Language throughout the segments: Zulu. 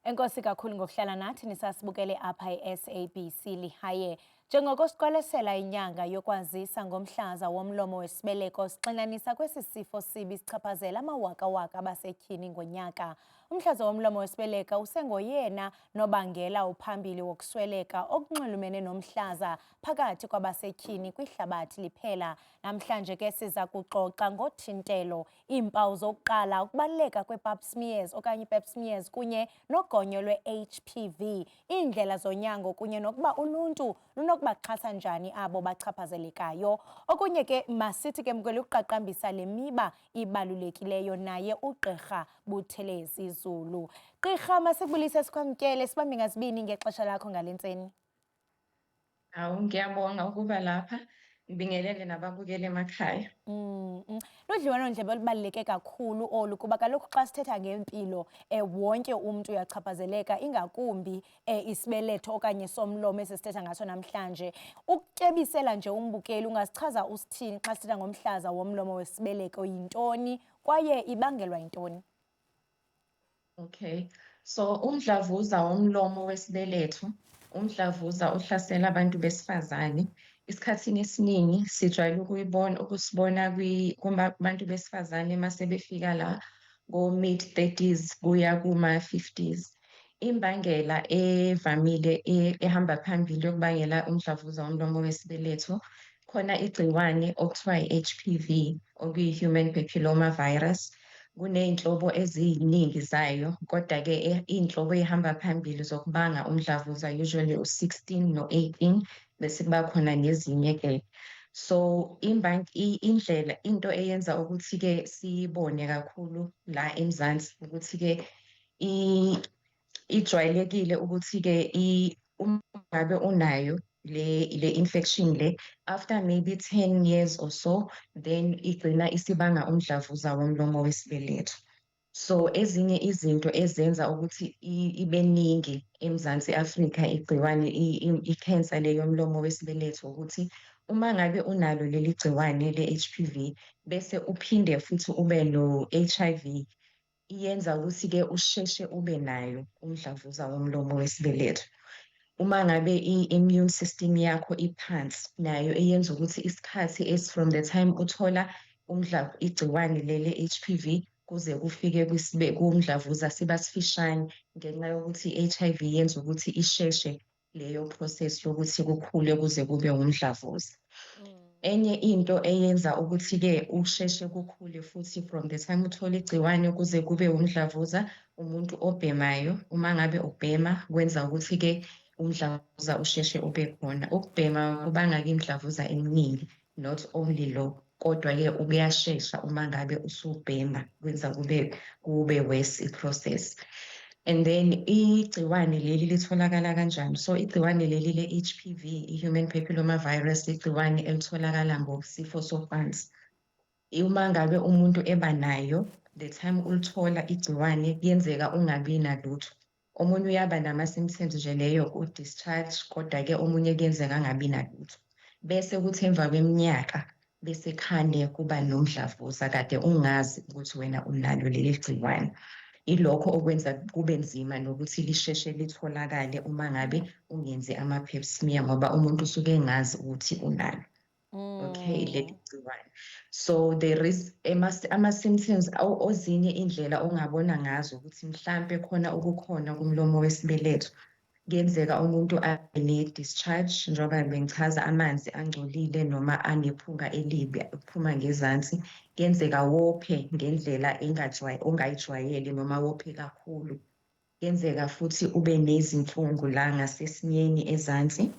Enkosi kakhulu ngokuhlala nathi nisasibukele apha i-SABC Lihaye. Njengoko siqwalasela inyanga yokwazisa ngomhlaza womlomo wesibeleko sixinanisa kwesi sifo sibi sichaphazela amawakawaka abasetyhini ngonyaka. Umhlaza womlomo wesibeleko usengoyena nobangela uphambili wokusweleka okunxulumene nomhlaza phakathi kwabasetyhini kwihlabathi liphela. Namhlanje ke siza kuxoxa ngothintelo, iimpawu zokuqala, ukubaluleka kwe-pap smears okanye i-pap smears kunye nogonyo lwe-HPV, iindlela zonyango kunye nokuba uluntu lunokubaxhasa njani abo bachaphazelekayo. Okunye ke masithi ke mkweli ukuqaqambisa le miba ibalulekileyo naye ugqirha Buthelezi Zulu. Gqirha, masikubulise sikwamkele, sibambe ngazibini ngexesha lakho ngale ntseni. Ngiyabonga ukuba lapha, ngibingelele nababukeli emakhaya. Ludliwano-ndlebe olubaluleke kakhulu olu kuba kaloku xa sithetha ngempilo wonke umntu uyachaphazeleka, ingakumbi isibeletho okanye somlomo esi sithetha ngaso namhlanje. Ukutyebisela nje umbukeli, ungasichaza usithini xa sithetha ngomhlaza womlomo wesibeleko, yintoni kwaye ibangelwa yintoni? Okay, so umdlavuza womlomo wesibeletho, umdlavuza ohlasela abantu besifazane. Esikhathini esiningi sijwayele ukusibona kubantu besifazane mase befika la ko-mid-30s kuya kuma-50s. Imbangela evamile ehamba phambili yokubangela umdlavuza womlomo wesibeletho, khona igciwane okuthiwa i-HPV, okuyi-human papilloma virus. Kuney'nhlobo eziningi zayo, kodwa-ke iy'nhlobo ey'hamba phambili zokubanga umdlavuza usually u-16 no-18, bese kuba khona nezinye-ke. So indlela, into eyenza ukuthi-ke siyibone kakhulu la eMzansi ukuthi-ke ijwayelekile ukuthi-ke uma ngabe unayo le infection le, after maybe 10 years or so, then igcina isibanga umdlavuza womlomo wesibeletho. So ezinye izinto ezenza ukuthi ibe ningi eMzansi Afrika igciwane i-cancer le yomlomo wesibeletho ukuthi uma ngabe unalo leli gciwane le-HPV bese uphinde futhi ube no-HIV, iyenza ukuthi-ke usheshe ube nayo umdlavuza womlomo wesibeletho. Uma ngabe i-immune system yakho iphansi, nayo eyenza ukuthi isikhathi from the time uthola igciwane lele HPV kuze kufike kumdlavuza siba sifishane, ngenxa yokuthi i-HIV yenza ukuthi isheshe leyo process yokuthi kukhule kuze kube umdlavuza. Enye into eyenza ukuthi-ke usheshe kukhule futhi from the time uthola igciwane kuze kube umdlavuza, umuntu obhemayo. Uma ngabe ubhema kwenza ukuthi-ke umdlavuza usheshe ube khona. Ukubhema kubanga-ke imidlavuza eminingi, not only lo, kodwa-ke kuyashesha uma ngabe usubhema, kwenza kube worse i-process. And then igciwane leli litholakala kanjani? So igciwane leli le-HPV, i-human papilloma virus, igciwane elitholakala ngosifo socansi. Uma ngabe umuntu eba nayo, the time ulithola igciwane kuyenzeka ungabi nalutho. Omunye uyaba nama-symptoms nje leyo u-discharge, kodwa-ke omunye kuyenzeka angabi nalutho. Bese kuthi emva kweminyaka bese khane kuba nomdlavuza kade ungazi ukuthi wena unalo leli gciwane. Ilokho okwenza kube nzima nokuthi lisheshe litholakale uma ngabe ungenzi ama-pap smear ngoba umuntu usuke engazi ukuthi unalo. Okay, leli gciwane. So there is ama-symptoms, ezinye indlela ongabona ngazo ukuthi mhlampe khona ukukhona kumlomo wesibeletho. Kuyenzeka umuntu abe ne-discharge, njengoba bengichaza, amanzi angcolile noma anephunga elibi ukuphuma ngezansi. Kuyenzeka wophe ngendlela ongayijwayele noma wophe kakhulu. Kuyenzeka futhi ube nezinhlungu la ngasesinyeni ezansi,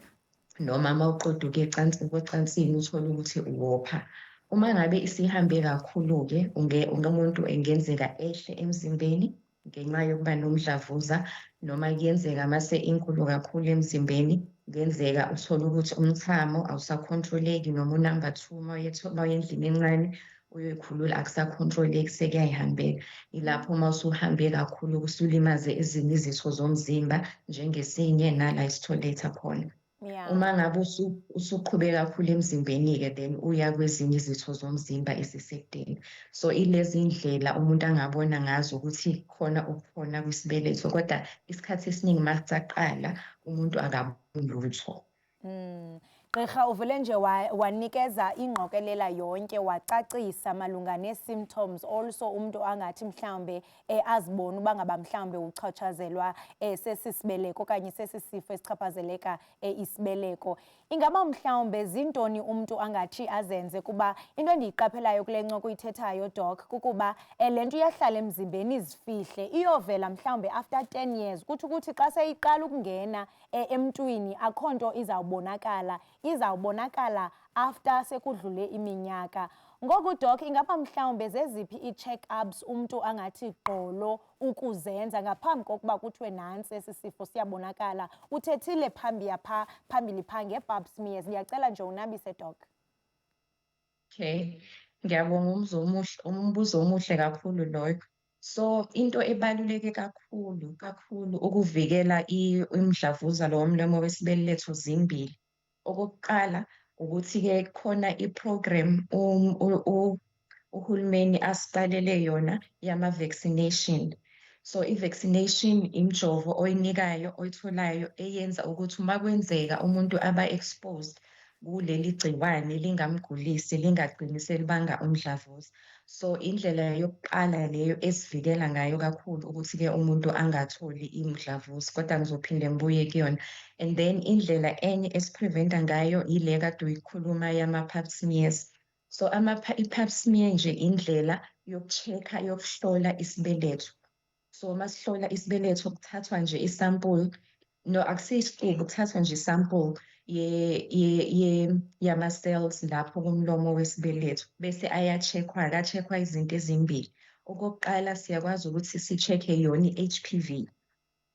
noma uma uqeda ocansini uthole ukuthi uwopha. Uma ngabe isihambe kakhulu-ke umuntu engenzeka ehle emzimbeni ngenxa yokuba nomdlavuza, noma kuyenzeka mase inkulu kakhulu emzimbeni, kuyenzeka uthole ukuthi umthamo awusakhontroleki, noma unumber 2 uma uya endlini encane uyoyikhulula akusakhontroleki, sekuyayihambela. Ilapho uma usuhambe kakhulu usulimaze ezinye izitho zomzimba njengesinye nala isitholetha khona. Yeah. Uma ngabe usuqhube kakhulu emzimbeni-ke then uya kwezinye izitho zomzimba ezisekudeni. So ilezi ndlela umuntu angabona ngazo ukuthi khona ukukhona kwisibeletho, kodwa isikhathi esiningi uma saqala umuntu akaboni lutho. Gqirha, uvele nje wanikeza ingqokelela yonke, wacacisa malunga nee-symptoms, also umuntu angathi mhlawumbe azibone uba ngaba mhlawumbe uchatshazelwa sesi sibeleko okanye sesi sifo esichaphazeleka isibeleko. Ingaba mhlawumbe zintoni umuntu angathi azenze? Kuba into endiyiqaphelayo kule ncoko uyithethayo, Doc, kukuba le nto iyahlala emzimbeni izifihle, iyovela mhlawumbe after 10 years. Kuthi ukuthi xa seyiqala ukungena emntwini akho nto izawubonakala after sekudlule iminyaka. Ngoku Doc, ingaba mhlawumbe zeziphi ii-check-ups umuntu angathi gqolo ukuzenza ngaphambi kokuba kuthiwe nantsi esi sifo siyabonakala? Uthethile phambili phaa nge-pap smears. Ndiyacela nje unabise, Doc. Okay, ngiyabonga umbuzo omuhle kakhulu loyo. So into ebaluleke kakhulu ukuvikela imdlavuza lo womlomo wesibeletho zimbili. Okokuqala ukuthi-ke khona i-program uhulumeni asiqalele yona yama-vaccination. So i-vaccination imjovo oyinikayo oyitholayo eyenza ukuthi uma kwenzeka umuntu aba-exposed kuleli gciwane lingamgulisi lingagcini selibanga umdlavuza. So indlela yokuqala leyo esivikela ngayo kakhulu ukuthi-ke umuntu angatholi imdlavuza, kodwa ngizophinde ngibuye kuyona. And then indlela enye esipreventa ngayo ile kade uyikhuluma yama-pap smears. So i-pap smear nje indlela yoku-check-a yokuhlola isibeletho. So masihlola isibeletho kuthathwa nje isampuli, no akusiyo isicubu, kuthathwa nje isampuli yama-cells lapho kumlomo wesibeletho bese aka-check-wa izinto ezimbili. Okokuqala siyakwazi ukuthi si-check-e yona i-HPV,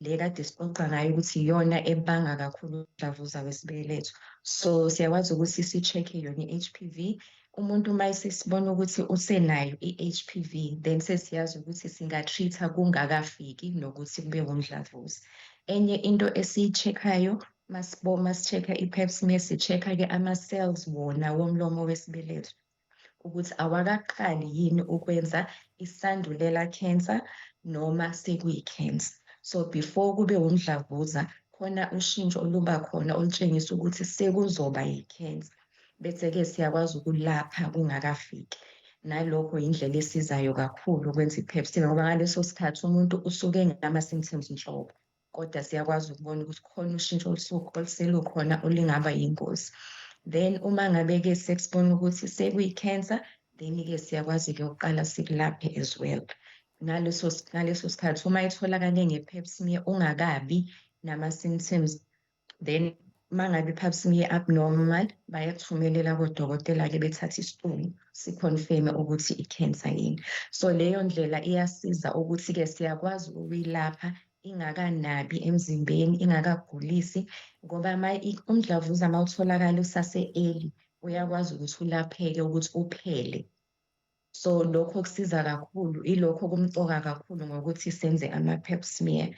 le kade sixoxa ngayo ukuthi iyona ebanga kakhulu umdlavuza wesibeletho. So siyakwazi ukuthi si-check-e yona i-HPV. Umuntu uma sesibona ukuthi usenayo i-HPV, then sesiyazi ukuthi singa-treat-a kungakafiki nokuthi kube umdlavuza. Enye into esiyi-check-ayo masi-check-a i-pap smear, si-check-a-ke ama-cells wona womlomo wesibeletho ukuthi awakaqali yini ukwenza isandulela cancer noma sekuyi-cancer. So before kube umdlavuza khona ushintsho oluba khona olutshengisa ukuthi sekuzoba yi-cancer, bese-ke siyakwazi ukulapha kungakafiki. Nalokho indlela esizayo kakhulu ukwenza i-pap smear ngoba ngaleso sikhathi umuntu usuke engenama-symptoms nhlobo, kodwa siyakwazi ukubona ukuthi khona ushintsho oluselukhona olungaba yingozi. Then uma ngabe-ke sekusibona ukuthi sekuyi-cancer, then-ke siyakwazi-ke ukuqala sikulaphe as well. Ngaleso sikhathi uma itholakale nge-pap smear ungakabi nama-symptoms, then uma ngabe i-pap smear abnormal bayakuthumelela kodokotela-ke bethatha isicubu si-confirm-e ukuthi i-cancer yini. So leyo ndlela iyasiza ukuthi-ke siyakwazi ukuyilapha ingakanabi emzimbeni, ingakagulisi ngoba umdlavuza uma utholakala usase-early uyakwazi ukuthi ulapheke ukuthi uphele. So lokho kusiza kakhulu, ilokho kumqoka kakhulu ngokuthi senze ama-pap smear.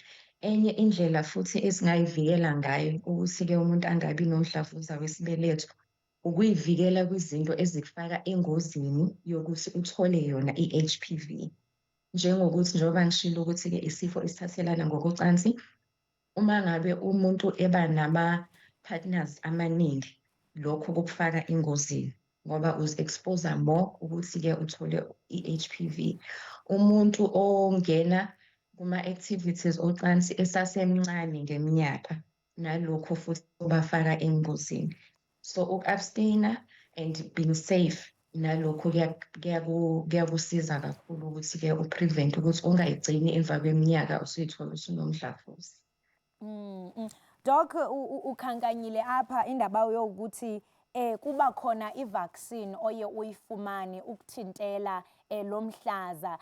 Enye indlela futhi esingayivikela ngayo ukuthi-ke umuntu angabi nomdlavuza wesibeletho, ukuyivikela kwizinto ezikufaka engozini yokuthi uthole yona i-HPV. Njengokuthi njengoba ngishilo ukuthi-ke isifo esithathelana ngokocansi, uma ngabe umuntu eba nama-partners amaningi, lokho kukufaka engozini ngoba uzi-expose more ukuthi-ke uthole i-HPV. Umuntu ongena kuma-activities ocansi esasemncane ngeminyaka, nalokho futhi kubafaka engozini. So uku-abstain-a and being safe nalokho kuyakusiza kakhulu ukuthi-ke u-prevent ukuthi ungayigcini emva kweminyaka usuyithola usunomdlavuza. Doc, ukhankanyile apha indaba yokuthi kuba khona i-vaccine oye uyifumane ukuthintela lo mhlaza.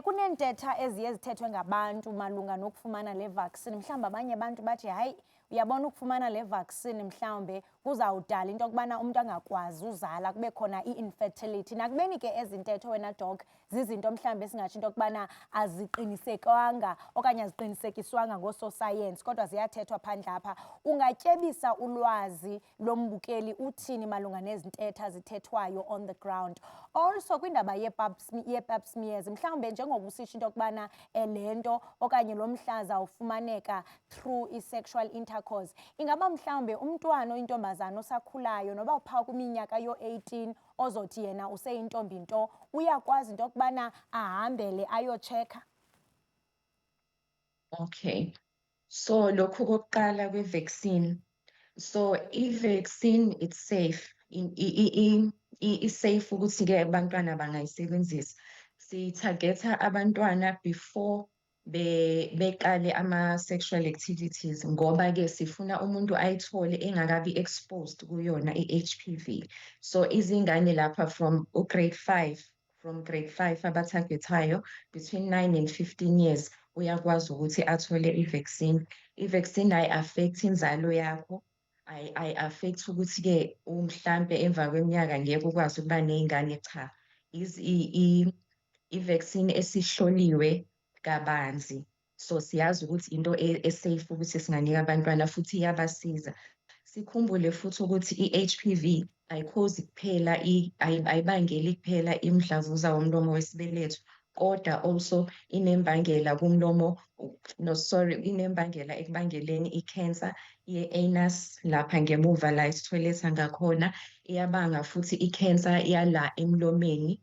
Kuneentetha eziye zithethwe ngabantu malunga nokufumana le vaccine. Mhlawumbi abanye abantu bathi hayi, uyabona ukufumana le vaccine mhlawumbe kuzawudala into yokubana umuntu angakwazi uzala, kube khona i-infertility. Nakubeni ke ezintetho wena Doc zizinto mhlawumbe singatsho into yokubana aziqinisekwanga okanye aziqinisekiswanga ngoososayensi kodwa ziyathethwa phandle apha, ungatyebisa ulwazi lombukeli uthini malunga nezintetha zithethwayo on the ground? Also kwindaba ye-pap smears, mhlawumbe njengoba usitsho into yokubana le nto okanye lo mhlaza ufumaneka through i-sexual intercourse, ingaba mhlawumbe umntwana oyintombazana osakhulayo noba uphaa kwiminyaka yo-18 ozothi yena useyintombi nto uyakwazi into yokubana ahambele ayotshekha? Okay, so lokhu kokuqala kwe-vaccine, so i-vaccine it's safe, i-safe ukuthi-ke abantwana bangayisebenzisa. Si-target-a abantwana before beqale ama-sexual activities ngoba-ke sifuna umuntu ayithole engakabi exposed kuyona i-HPV. So izingane lapha from grade 5 abathagethwayo between 9 and 15 years uyakwazi ukuthi athole i-vaccine. I-vaccine ayi-affect inzalo yakho, ayi-affect ukuthi-ke mhlampe emva kweminyaka ngeke ukwazi ukuba ney'ngane, cha. I-vaccine esihloliwe kabanzi, so siyazi ukuthi into e-safe ukuthi singanika abantwana futhi iyabasiza. Sikhumbule futhi ukuthi i-HPV ayibangeli kuphela imdlavuza womlomo wesibeletho, kodwa also inembangela inembangela ekubangeleni i-cancer ye-anus lapha ngemuva la isithoyiletha ngakhona, iyabanga futhi i-cancer yala emlomeni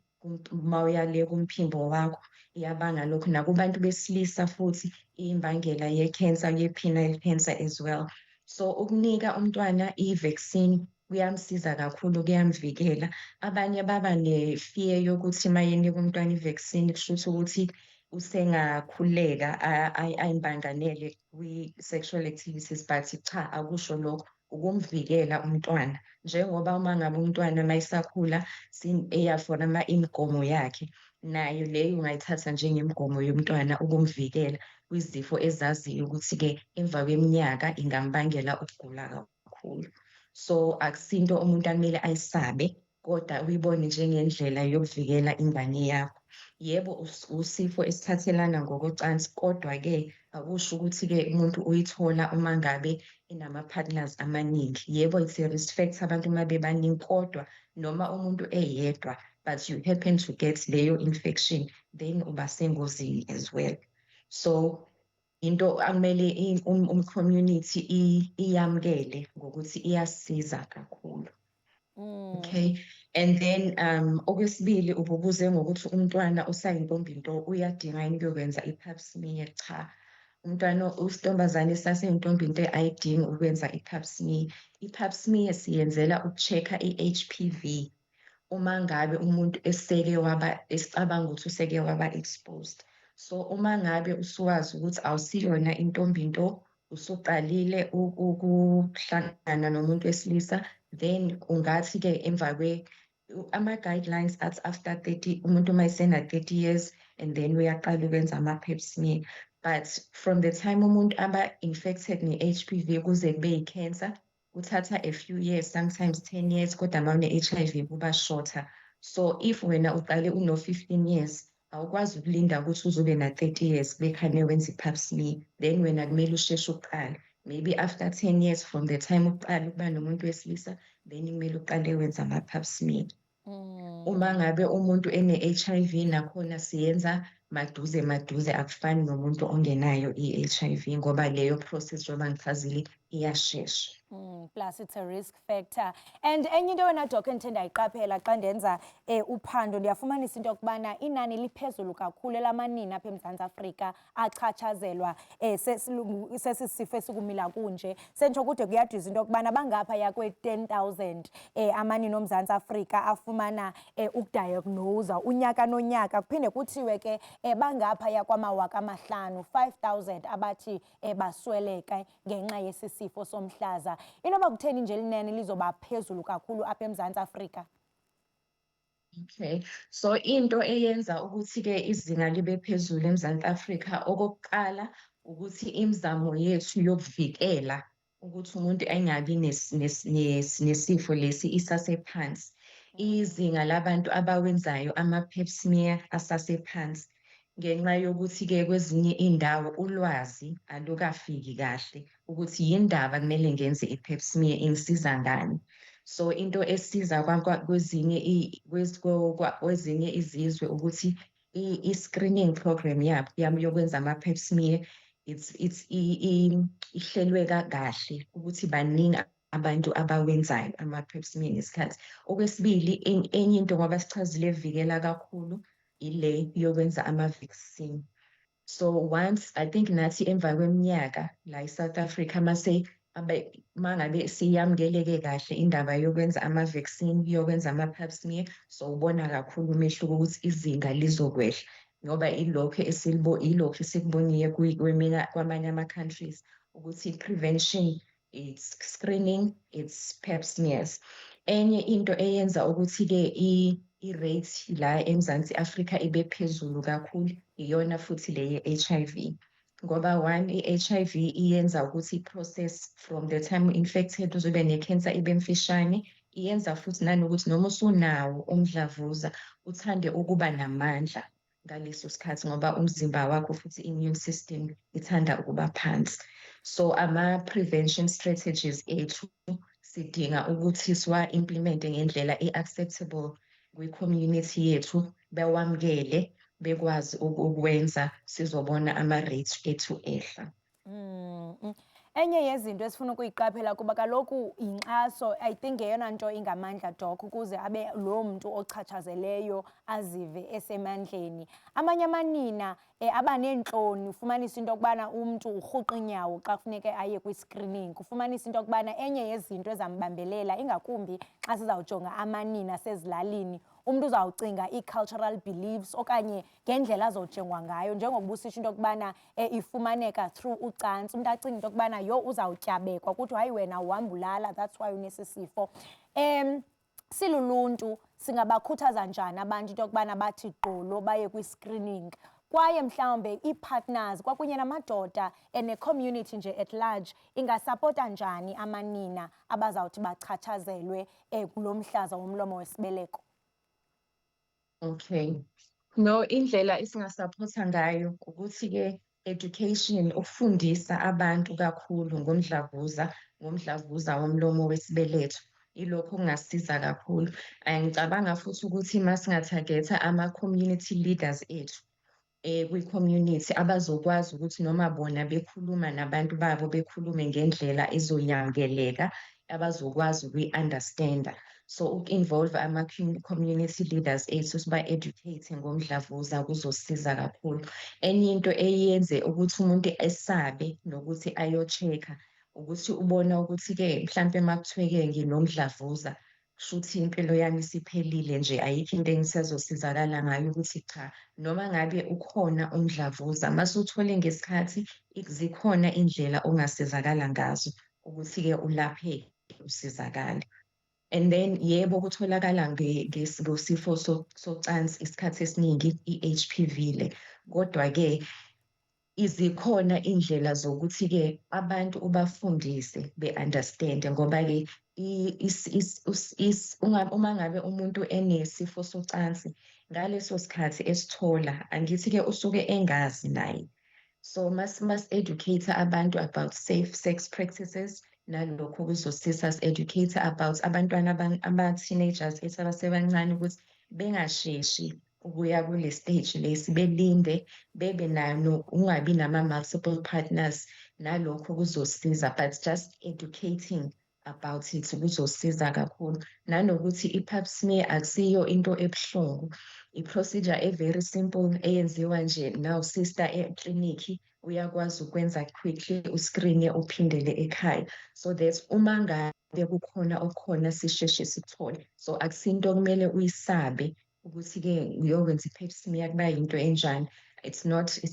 mawuyale kumphimbo wakho, iyabanga lokhu. Nakubantu besilisa futhi iyimbangela ye-cancer, ye-penile cancer as well. So ukunika umntwana i-vaccine kuyamsiza kakhulu, kuyamvikela. Abanye baba ne-fear yokuthi mayenika umntwana i-vaccine kushuthi ukuthi usengakhuleka ayimbanganele kwi-sexual activities, but cha, akusho lokho, ukumvikela umntwana. Njengoba uma ngabe umntwana mayisakhula eyafona imigomo yakhe, nayo leyo ungayithatha njengemigomo yomntwana ukumvikela kwizifo ezaziyo ukuthi-ke emva kweminyaka ingambangela ukugula kakhulu. So akusinto umuntu akumele ayisabe, kodwa uyibone njengendlela yokuvikela ingane yakho. Yebo, usifo esithathelana ngokocansi, kodwa-ke akusho ukuthi-ke umuntu uyithola uma ngabe inama-partners amaningi. Yebo, it's a risk factor abantu uma bebaningi, kodwa noma umuntu eyedwa but you happen to get leyo infection, then uba sengozini as well. So into akumele community iyamukele ngokuthi iyasiza kakhulu. Okay, and then okwesibili ububuze ngokuthi umntwana osayintombi nto uyadinga yini ukuyokwenza i-pap smear. Cha, umntwana usontombazane esaseyintombi nto ayidingi ukwenza i-pap smear. I-pap smear siyenzela uku-check-a i-HPV uma ngabe umuntu esicabanga ukuthi useke waba exposed. So uma ngabe usuwazi ukuthi awusiyona intombi nto, usuqalile ukuhlangana nomuntu wesilisa, then ungathi-ke emva ama-guidelines athi after 30, umuntu uma esena-30 years, and then uyaqala ukwenza ama-pap smear. But from the time umuntu aba-infected ne-HPV kuze kube yi-cancer, kuthatha a few years, sometimes 10 years, kodwa ma une-HIV kuba shorter. So if wena uqale uno-15 years, awukwazi ukulinda ukuthi uzobe na-30 years bekhane wenza i-pap smear, then wena kumele usheshe uqale. Maybe after 10 years from the time uqala ukuba nomuntu wesilisa, then kumele uqale wenza ama-pap smear. Uma ngabe umuntu ene-HIV nakhona siyenza maduze, akufani nomuntu ongenayo i-HIV ngoba leyo process njengoba ngichazile iyashesha. Plus it's a risk factor. And enye into wena Doc endithanda ayiqaphela xa ndenza uphando, ndiyafumanisa into yokubana inani liphezulu kakhulu elamanina apha eMzantsi Afrika achatshazelwa sesi sifo esikumila kunje. Sentsho kude kuyadiza into yokubana bangaphaya kwe-10,000 amanina oMzantsi Afrika afumana ukudiagnosa unyaka nonyaka. Kuphinde kuthiwe ke bangaphaya kwama5,000, 5,000 abathi basweleka ngenxa yesi sifo somhlaza. Inoba kutheni nje linene lizoba phezulu kakhulu apha eMzantsi Afrika? Okay, so into eyenza ukuthi-ke izinga libe phezulu eMzantsi Afrika, okokuqala ukuthi imizamo yethu yokuvikela ukuthi umuntu engabi nesifo lesi isasephansi. Izinga labantu abawenzayo ama-pap smear asasephansi. Ngenxa yokuthi-ke kwezinye iy'ndawo ulwazi alukafiki kahle ukuthi yini ndaba kumele ngenze i-pap smear ingisiza ngani. So into esiza kwezinye izizwe ukuthi i-screening program yabo yokwenza ama-pap smear ihlelwe kahle ukuthi baningi abantu abawenzayo ama-pap smear ngesikhathi. Okwesibili, enye into ngoba sichazile evikela kakhulu ile yokwenza ama-vaccine. So once I think nathi emva kweminyaka la e-South Africa mangabe siyamkeleke kahle indaba yokwenza ama-vaccine, yokwenza ama-pap smear, so ubona kakhulu umehluko ukuthi izinga lizokwehla ngoba ilokhu esikubonile kwamanye ama-countries ukuthi prevention, it's screening, it's pap smears. Enye into eyenza ukuthi-ke i-rate la eMzansi Afrika ibe phezulu kakhulu iyona futhi le ye-H_I_V. Ngoba one, i-H_I_V iyenza ukuthi i-process from the time u-infected uze ube ne-cancer ibe mfishane. Iyenza futhi nanokuthi noma usunawo umdlavuza uthande ukuba namandla ngaleso sikhathi ngoba umzimba wakho futhi i-immune system ithanda ukuba phansi. So ama-prevention strategies ethu sidinga ukuthi siwa-implement-e ngendlela e-acceptable kwi-community yethu, bewamukele, bekwazi ukwenza sizobona ama-rates ethu ehla. Enye yezinto esifuna ukuyiqaphela kuba kaloku inkxaso I think eyona nto ingamandla Doc ukuze abe lo muntu ochatshazeleyo azive esemandleni. Amanye amanina abaneentloni, ufumanisa into yokubana umntu urhuqa iinyawo xa kufuneke aye kwi-screening. Ufumanisa into yokubana enye yezinto ezambambelela ingakumbi xa sizawujonga amanina asezilalini, umntu uzawucinga ii-cultural beliefs okanye ngendlela azojengwa ngayo njengoba usitsho into yokubana ifumaneka through ucantsi. Umntu acinga into yokubana yho uzawutyabekwa kuthi hayi wena uhamba ulala, that's why unesi sifo. Siluluntu singabakhuthaza njani abantu into yokubana bathi gqolo baye kwi-screening kwaye mhlawumbe ii-partners kwakunye namadoda ne-community nje at large ingasapota njani amanina abazawuthi bachatshazelwe kulo mhlaza womlomo wesibeleko? Okay. No, indlela esingasaphotha ngayo ukuthi-ke education, ukufundisa abantu kakhulu ngomdlavuza womlomo wesibeletho. Ilokho okungasiza kakhulu. Ngicabanga futhi ukuthi masingathagetha ama-community leaders ethu kwi-community abazokwazi ukuthi noma bona bekhuluma nabantu babo bekhulume ngendlela ezoyamukeleka abazokwazi ukuyi-understand-a. So uku-involve ama-community leaders ethu siba-educate ngomdlavuza kuzosiza kakhulu. Enye into eyenze ukuthi umuntu esabe nokuthi ayo-check-a ukuthi ubona ukuthi-ke mhlampe makuthiwe-ke nginomdlavuza kushuthi impilo yami isiphelile nje, ayikho into engisazosizakala ngayo ukuthi cha, noma ngabe ukhona umdlavuza masuwuthole ngesikhathi zikhona indlela ongasizakala ngazo ukuthi-ke ulapheke usizakale. And then yebo kutholakala ngesifo socansi isikhathi esiningi i-H_P_V le, kodwa-ke zikhona indlela zokuthi-ke abantu ubafundise be-understand-e ngoba-ke uma ngabe umuntu enesifo socansi ngaleso sikhathi esithola, angithi-ke usuke engazi naye. So mas-educate abantu about safe sex practices, nalokho kuzosiza si-educate about abantwana aba-teenagers ethi abasebancane ukuthi bengasheshi ukuya kule stage lesi, belinde bebe ungabi nama-multiple partners, nalokho kuzosiza but just educating about it kuzosiza kakhulu. Nanokuthi i-pap smear akusiyo into ebuhlungu, i-procedure e-very simple eyenziwa nje nawusister eklinikhi, uyakwazi ukwenza quickly, uscreen-e uphindele ekhaya. So that uma ngabe kukhona okukhona sisheshe sikuthole. So akusinto okumele uyisabe ukuthi-ke uyokwenza i-pap smear kuba yinto enjani. It's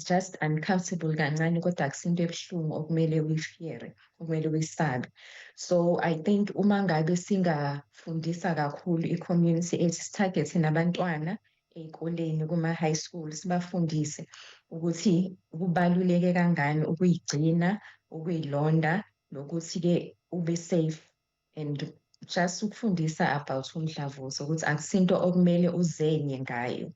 just uncomfortable kancane kodwa akusinto ebuhlungu okumele uyifiyere, okumele uyisabe. So I think uma ngabe singafundisa kakhulu i-community ethu, sithagethe nabantwana ey'koleni kuma-high school, sibafundise ukuthi kubaluleke kangani ukuyigcina, ukuyilonda nokuthi-ke ube safe and just ukufundisa about umdlavuza ukuthi akusinto okumele uzenye ngayo.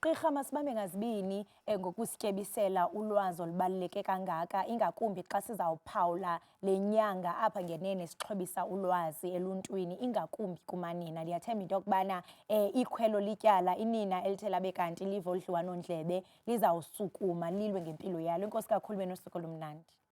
Gqirha, masibambe ngazibini ngokusityebisela ulwazi olubaluleke kangaka, ingakumbi xa sizawuphawula le nyanga apha ngenene sixhobisa ulwazi eluntwini, ingakumbi kumanina. Ndiyathemba into yokubana ikhwelo lityala, inina elithe labe kanti live olu dliwanondlebe lizawusukuma lilwe ngempilo yalo. Enkosi kakhulu, benosuku olumnandi.